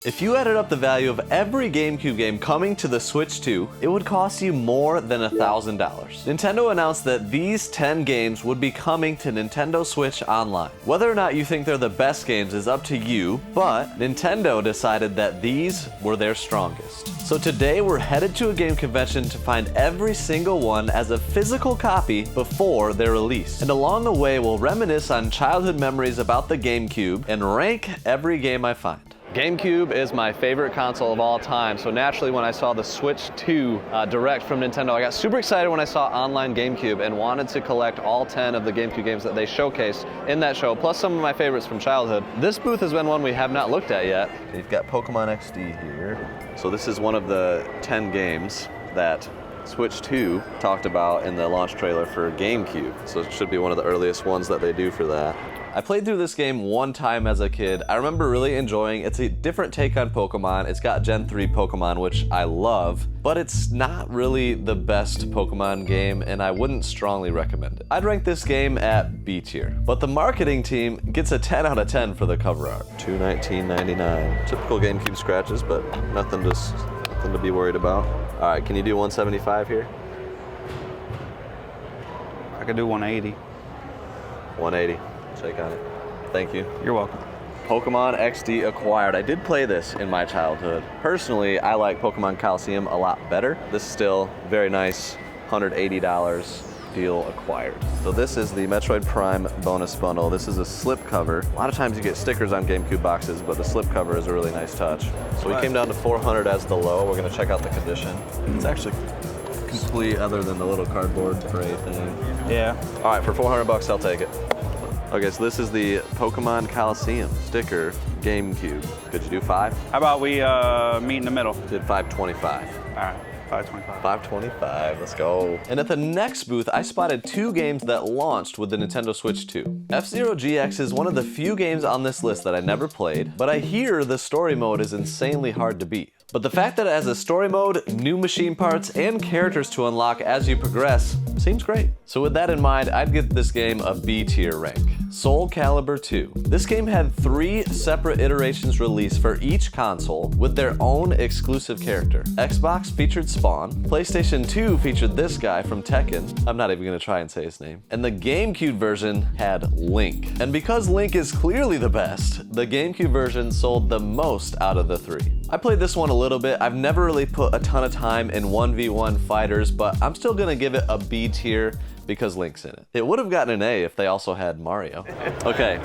If you added up the value of every GameCube game coming to the Switch 2, it would cost you more than $1,000. Nintendo announced that these 10 games would be coming to Nintendo Switch Online. Whether or not you think they're the best games is up to you, but Nintendo decided that these were their strongest. So today we're headed to a game convention to find every single one as a physical copy before they're released. And along the way we'll reminisce on childhood memories about the GameCube and rank every game I find. GameCube is my favorite console of all time, so naturally when I saw the Switch 2 Direct from Nintendo, I got super excited when I saw online GameCube and wanted to collect all 10 of the GameCube games that they showcased in that show, plus some of my favorites from childhood. This booth has been one we have not looked at yet. You've got Pokemon XD here. So this is one of the 10 games that Switch 2 talked about in the launch trailer for GameCube, so it should be one of the earliest ones that they do for that. I played through this game one time as a kid. I remember really enjoying it. It's a different take on Pokemon. It's got Gen 3 Pokemon, which I love, but it's not really the best Pokemon game, and I wouldn't strongly recommend it. I'd rank this game at B tier, but the marketing team gets a 10 out of 10 for the cover art. $219.99. Typical GameCube scratches, but nothing to be worried about. All right, can you do 175 here? I could do 180. 180. Shake on it. Thank you. You're welcome. Pokemon XD acquired. I did play this in my childhood. Personally, I like Pokemon Coliseum a lot better. This is still very nice, $180 deal acquired. So this is the Metroid Prime bonus bundle. This is a slip cover. A lot of times you get stickers on GameCube boxes, but the slip cover is a really nice touch. So we came down to 400 as the low. We're gonna check out the condition. It's actually complete other than the little cardboard tray thing. Yeah. All right, for 400 bucks, I'll take it. Okay, so this is the Pokemon Coliseum sticker GameCube. Could you do 5? How about we meet in the middle? Did 525. All right, 525. 525, let's go. And at the next booth, I spotted 2 games that launched with the Nintendo Switch 2. F-Zero GX is one of the few games on this list that I never played, but I hear the story mode is insanely hard to beat. But the fact that it has a story mode, new machine parts, and characters to unlock as you progress seems great. So with that in mind, I'd give this game a B tier rank. Soul Calibur 2. This game had 3 separate iterations released for each console with their own exclusive character. Xbox featured Spawn, PlayStation 2 featured this guy from Tekken, I'm not even gonna try and say his name, and the GameCube version had Link. And because Link is clearly the best, the GameCube version sold the most out of the 3. I played this one a little bit. I've never really put a ton of time in 1v1 fighters, but I'm still gonna give it a B tier because Link's in it. It would have gotten an A if they also had Mario. Okay,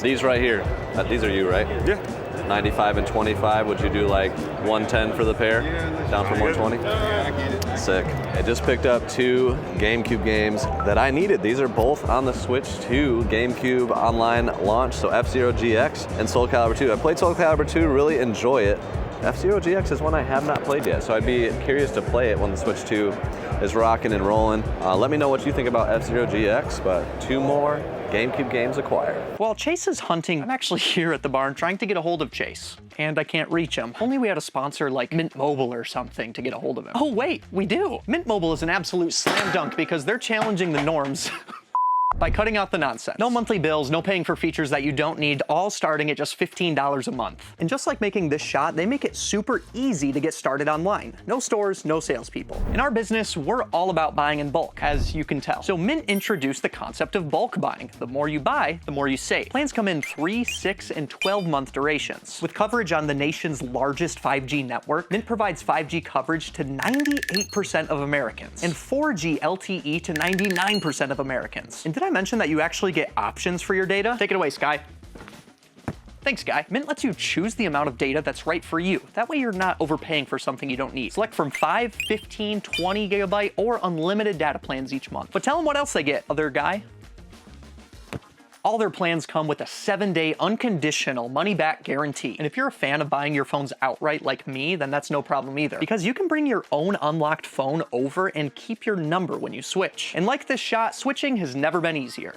these right here, these are you, right? Yeah. 95 and 25, would you do like 110 for the pair? Down from 120? Sick. I just picked up 2 GameCube games that I needed. These are both on the Switch 2 GameCube online launch, so F-Zero GX and Soul Calibur 2. I played Soul Calibur 2, really enjoy it. F-Zero GX is one I have not played yet, so I'd be curious to play it when the Switch 2 is rocking and rolling. Let me know what you think about F-Zero GX, but 2 more GameCube games acquired. While Chase is hunting, I'm actually here at the barn trying to get a hold of Chase, and I can't reach him. Only we had a sponsor like Mint Mobile or something to get a hold of him. Oh wait, we do. Mint Mobile is an absolute slam dunk because they're challenging the norms by cutting out the nonsense. No monthly bills, no paying for features that you don't need, all starting at just $15 a month. And just like making this shot, they make it super easy to get started online. No stores, no salespeople. In our business, we're all about buying in bulk, as you can tell. So Mint introduced the concept of bulk buying. The more you buy, the more you save. Plans come in 3, 6, and 12-month durations. With coverage on the nation's largest 5G network, Mint provides 5G coverage to 98% of Americans, and 4G LTE to 99% of Americans. And did I mention that you actually get options for your data? Take it away, Sky. Thanks, Guy. Mint lets you choose the amount of data that's right for you. That way you're not overpaying for something you don't need. Select from 5, 15, 20 gigabyte, or unlimited data plans each month. But tell them what else they get, other guy. All their plans come with a 7-day unconditional money-back guarantee. And if you're a fan of buying your phones outright like me, then that's no problem either. Because you can bring your own unlocked phone over and keep your number when you switch. And like this shot, switching has never been easier.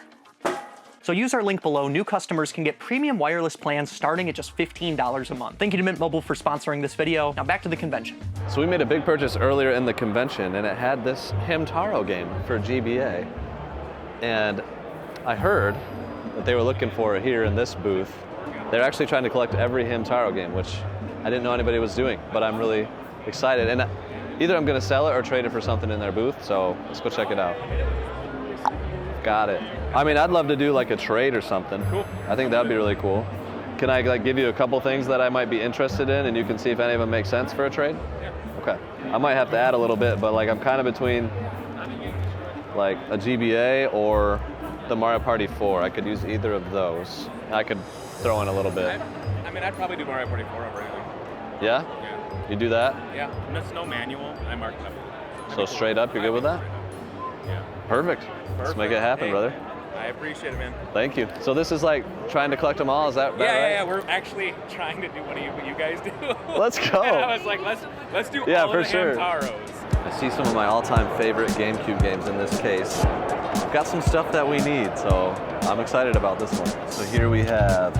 So use our link below. New customers can get premium wireless plans starting at just $15 a month. Thank you to Mint Mobile for sponsoring this video. Now back to the convention. So we made a big purchase earlier in the convention, and it had this Hamtaro game for GBA. And I heard that they were looking for it here in this booth. They're actually trying to collect every Hamtaro game, which I didn't know anybody was doing, but I'm really excited. And either I'm gonna sell it or trade it for something in their booth, so let's go check it out. Got it. I mean, I'd love to do like a trade or something. Cool. I think that'd be really cool. Can I like give you a couple things that I might be interested in, and you can see if any of them make sense for a trade? Yeah. Okay. I might have to add a little bit, but like I'm kind of between like a GBA or the Mario Party 4. I could use either of those. I could throw in a little bit. I mean, I'd probably do Mario Party 4 over anything. Yeah? Yeah. You do that? Yeah. There's no manual. I marked it up. So straight up, you're good with that? Yeah. Perfect. Let's make it happen, Hey, brother. I appreciate it, man. Thank you. So this is like trying to collect them all, is that right? Yeah. We're actually trying to do what you guys do. Let's go. And I was like, let's do Yeah, all for of the sure. Hamtaros. I see some of my all-time favorite GameCube games in this case. We've got some stuff that we need, so I'm excited about this one. So here we have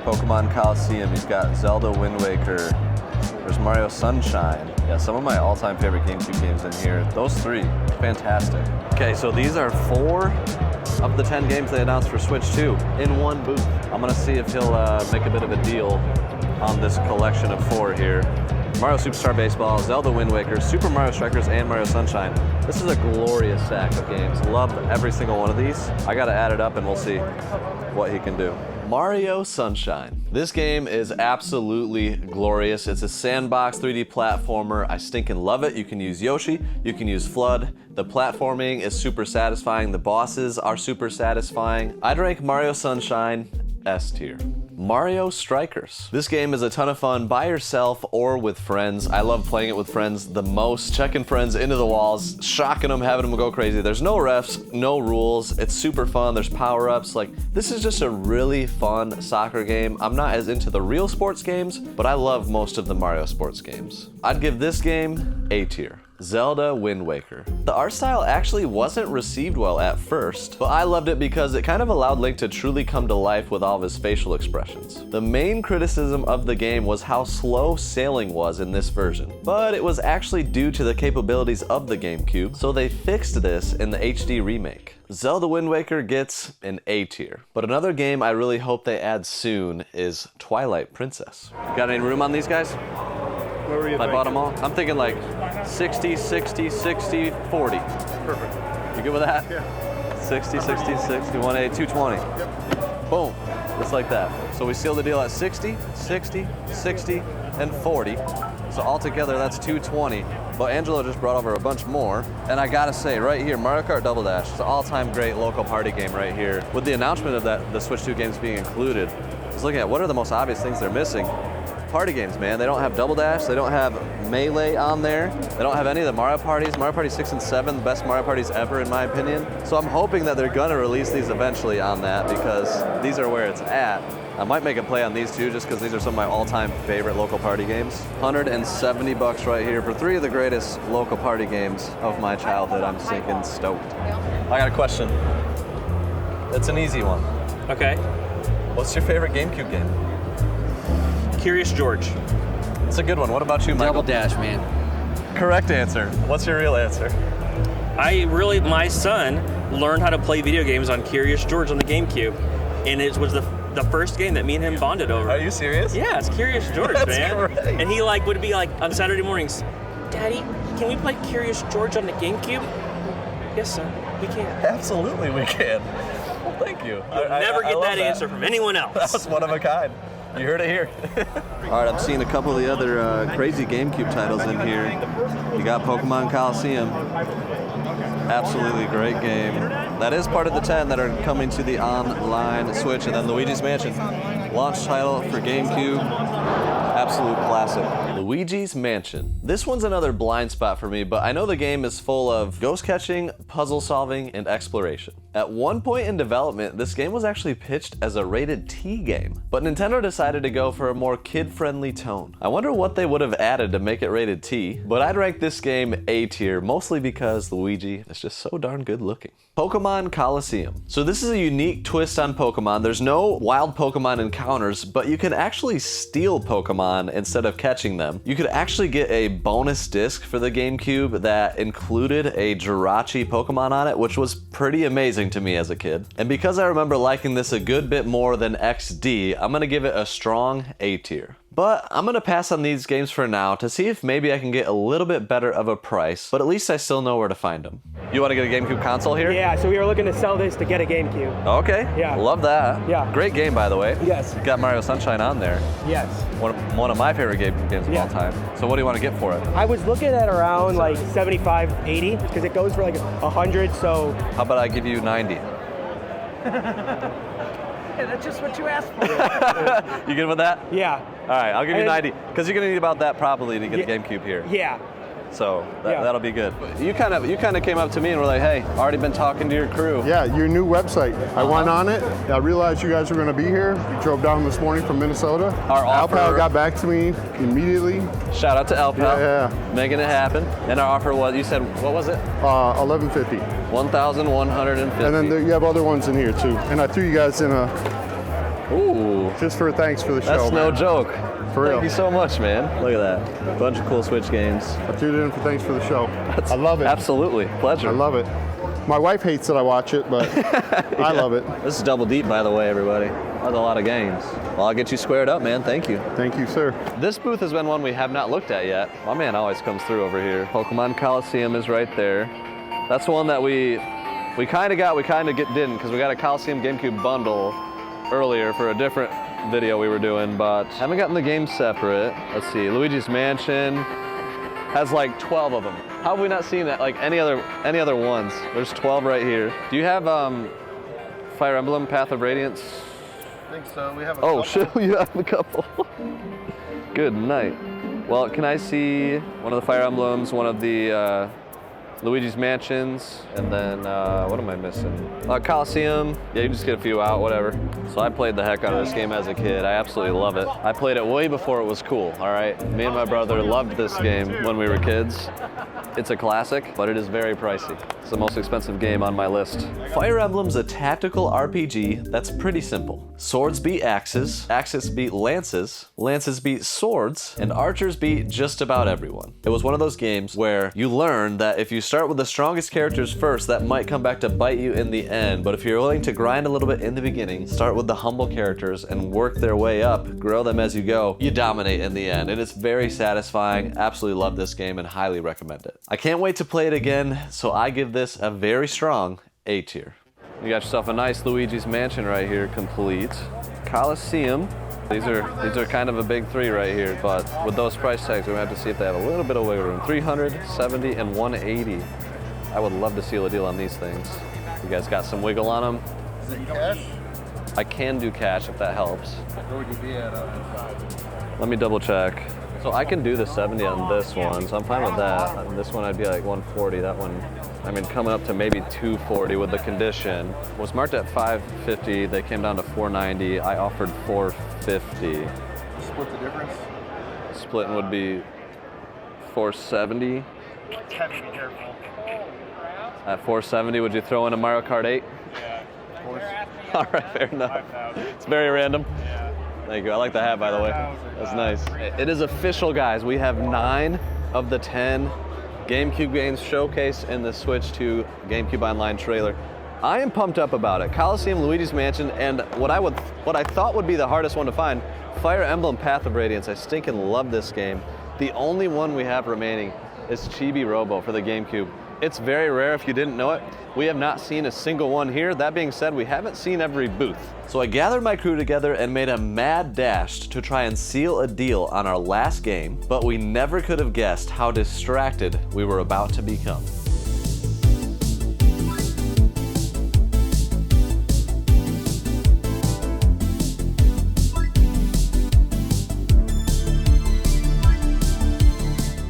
Pokemon Coliseum. You've got Zelda Wind Waker. There's Mario Sunshine. Yeah, some of my all-time favorite GameCube games in here. Those three, fantastic. Okay, so these are 4 of the 10 games they announced for Switch 2 in one booth. I'm gonna see if he'll make a bit of a deal on this collection of 4 here. Mario Superstar Baseball, Zelda Wind Waker, Super Mario Strikers, and Mario Sunshine. This is a glorious stack of games. Love every single one of these. I gotta add it up and we'll see what he can do. Mario Sunshine. This game is absolutely glorious. It's a sandbox 3D platformer. I stinking love it. You can use Yoshi, you can use Flood. The platforming is super satisfying. The bosses are super satisfying. I'd rank Mario Sunshine S tier. Mario Strikers. This game is a ton of fun by yourself or with friends. I love playing it with friends the most. Checking friends into the walls, shocking them, having them go crazy. There's no refs, no rules. It's super fun. There's power-ups. Like, this is just a really fun soccer game. I'm not as into the real sports games, but I love most of the Mario sports games. I'd give this game A tier. Zelda Wind Waker. The art style actually wasn't received well at first, but I loved it because it kind of allowed Link to truly come to life with all of his facial expressions. The main criticism of the game was how slow sailing was in this version, but it was actually due to the capabilities of the GameCube, so they fixed this in the HD remake. Zelda Wind Waker gets an A tier, but another game I really hope they add soon is Twilight Princess. Got any room on these guys? What were you If I bought them all? I'm thinking like 60, 60, 60, 40. Perfect. You good with that? Yeah. 60, 60, 60, 180, 220. Yep. Boom. Just like that. So we sealed the deal at 60, 60, 60, and 40. So altogether that's 220. But Angelo just brought over a bunch more. And I gotta say, right here, Mario Kart Double Dash, it's an all-time great local party game right here. With the announcement of that, the Switch 2 games being included, I was looking at what are the most obvious things they're missing. Party games, man. They don't have Double Dash, they don't have Melee on there, they don't have any of the Mario Parties. Mario Party 6 and 7, the best Mario Parties ever in my opinion. So I'm hoping that they're gonna release these eventually on that because these are where it's at. I might make a play on these two just because these are some of my all-time favorite local party games. 170 bucks right here for 3 of the greatest local party games of my childhood. I'm sinking stoked. I got a question. It's an easy one. Okay. What's your favorite GameCube game? Curious George. It's a good one. What about you, Michael? Double Dash, man. Correct answer. What's your real answer? My son learned how to play video games on Curious George on the GameCube, and it was the first game that me and him bonded over. Are you serious? Yeah, it's Curious George, That's man. great. And he would be like on Saturday mornings, Daddy, can we play Curious George on the GameCube? Yes, son, we can. Absolutely, we can. Well, thank you. You'll never get that answer from anyone else. That was one of a kind. You heard it here. All right, I'm seeing a couple of the other crazy GameCube titles in here. You got Pokemon Coliseum. Absolutely great game. That is part of the 10 that are coming to the online Switch, and then Luigi's Mansion. Launch title for GameCube. Absolute classic. Luigi's Mansion. This one's another blind spot for me, but I know the game is full of ghost catching, puzzle solving, and exploration. At one point in development, this game was actually pitched as a rated T game, but Nintendo decided to go for a more kid-friendly tone. I wonder what they would have added to make it rated T, but I'd rank this game A tier, mostly because Luigi is just so darn good looking. Pokemon Coliseum. So this is a unique twist on Pokemon. There's no wild Pokemon encounters, but you can actually steal Pokemon instead of catching them. You could actually get a bonus disc for the GameCube that included a Jirachi Pokemon on it, which was pretty amazing to me as a kid. And because I remember liking this a good bit more than XD, I'm gonna give it a strong A tier. but I'm gonna pass on these games for now to see if maybe I can get a little bit better of a price, but at least I still know where to find them. You wanna get a GameCube console here? Yeah, so we were looking to sell this to get a GameCube. Okay, Yeah. love that. Yeah. Great game, by the way. Yes. Got Mario Sunshine on there. Yes. One of my favorite games of Yeah. all time. So what do you want to get for it? I was looking at around like 75, 80, because it goes for like 100, so. How about I give you 90? Hey, that's just what you asked for. You good with that? Yeah. All right, I'll give you And- 90, because you're gonna need about that probably to get Yeah. a GameCube here. Yeah. So Yeah. that'll be good. You kind of came up to me and were like, hey, already been talking to your crew. Yeah, your new website. I went on it. I realized you guys were going to be here. We drove down this morning from Minnesota. Our offer- Alpal got back to me immediately. Shout out to Alpal, Yeah. making it happen. And our offer was, you said, what was it? $11.50. 1,150. And then you have other ones in here too. And I threw you guys in Ooh, just for thanks for the show. that's no man. joke. For real. Thank you so much, man. Look at that. Bunch of cool Switch games. I threw it in for thanks for the show. I love it. Absolutely, pleasure. I love it. My wife hates that I watch it, but I love it. This is Double Deep, by the way, everybody. That's a lot of games. Well, I'll get you squared up, man. Thank you. Thank you, sir. This booth has been one we have not looked at yet. My man always comes through over here. Pokemon Coliseum is right there. That's one that we kind of got, we kind of didn't, because we got a Coliseum GameCube bundle earlier for a different video we were doing, but haven't gotten the games separate. Let's see, Luigi's Mansion has like 12 of them. How have we not seen that? Like any other ones? There's 12 right here. Do you have Fire Emblem Path of Radiance? I think so. We have a Oh shit, you have a couple. Good night. Well, can I see one of the Fire Emblems, one of the Luigi's Mansions, and then what am I missing? Coliseum. Yeah, you just get a few out, whatever. So I played the heck out of this game as a kid. I absolutely love it. I played it way before it was cool, all right? Me and my brother loved this game when we were kids. It's a classic, but it is very pricey. It's the most expensive game on my list. Fire Emblem's a tactical RPG that's pretty simple. Swords beat axes, axes beat lances, lances beat swords, and archers beat just about everyone. It was one of those games where you learn that if you start with the strongest characters first, that might come back to bite you in the end, but if you're willing to grind a little bit in the beginning, start with the humble characters and work their way up, grow them as you go, you dominate in the end. And it's very satisfying. Absolutely love this game and highly recommend it. I can't wait to play it again, so I give this a very strong A tier. You got yourself a nice Luigi's Mansion right here, complete. Coliseum. These are kind of a big three right here, but with those price tags, we're gonna have to see if they have a little bit of wiggle room. 370 and 180. I would love to seal a deal on these things. You guys got some wiggle on them? Is it cash? I can do cash if that helps. Where would you be at? Let me double check. So I can do the 70 on this one, so I'm fine with that. On this one, I'd be like 140. That one, I mean, coming up to maybe 240 with the condition. Was marked at 550. They came down to 490. I offered 450. Split the difference? Splitting would be 470. Have to be careful. At 470, would you throw in a Mario Kart 8? Of course. All right, fair enough. It's very random. Thank you. I like the hat, by the way. That's nice. It is official, guys. We have 9 of the 10 GameCube games showcased in the Switch 2 GameCube Online trailer. I am pumped up about it. Coliseum, Luigi's Mansion, and what I thought would be the hardest one to find, Fire Emblem Path of Radiance. I stinking love this game. The only one we have remaining is Chibi Robo for the GameCube. It's very rare if you didn't know it. We have not seen a single one here. That being said, we haven't seen every booth. So I gathered my crew together and made a mad dash to try and seal a deal on our last game, but we never could have guessed how distracted we were about to become.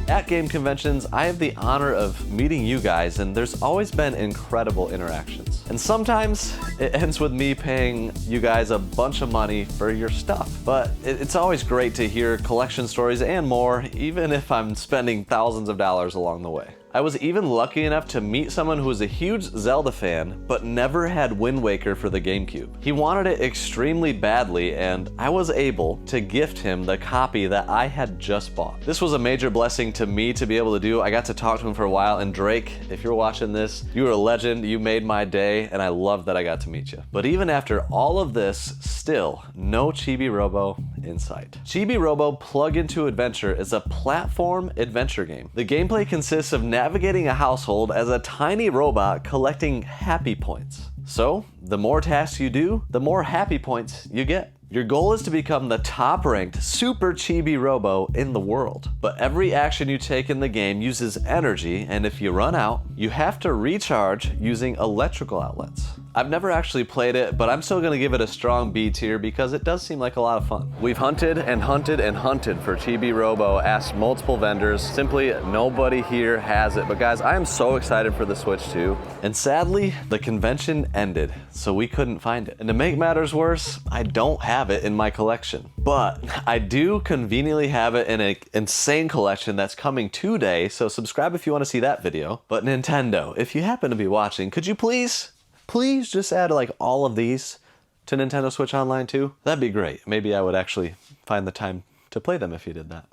At game conventions, I have the honor of meeting you guys, and there's always been incredible interactions. And sometimes it ends with me paying you guys a bunch of money for your stuff. But it's always great to hear collection stories and more, even if I'm spending thousands of dollars along the way. I was even lucky enough to meet someone who was a huge Zelda fan, but never had Wind Waker for the GameCube. He wanted it extremely badly, and I was able to gift him the copy that I had just bought. This was a major blessing to me to be able to do. I got to talk to him for a while, and Drake, if you're watching this, you are a legend, you made my day, and I love that I got to meet you. But even after all of this, still no Chibi Robo in sight. Chibi Robo Plug-Into Adventure is a platform adventure game. The gameplay consists of navigating a household as a tiny robot collecting happy points. So, the more tasks you do, the more happy points you get. Your goal is to become the top-ranked Super Chibi Robo in the world. But every action you take in the game uses energy, and if you run out, you have to recharge using electrical outlets. I've never actually played it, but I'm still gonna give it a strong B tier because it does seem like a lot of fun. We've hunted and hunted and hunted for Chibi Robo, asked multiple vendors, simply nobody here has it. But guys, I am so excited for the Switch 2. And sadly, the convention ended, so we couldn't find it. And to make matters worse, I don't have it in my collection. But I do conveniently have it in an insane collection that's coming today, so subscribe if you wanna see that video. But Nintendo, if you happen to be watching, could you please just add like all of these to Nintendo Switch Online too? That'd be great. Maybe I would actually find the time to play them if you did that.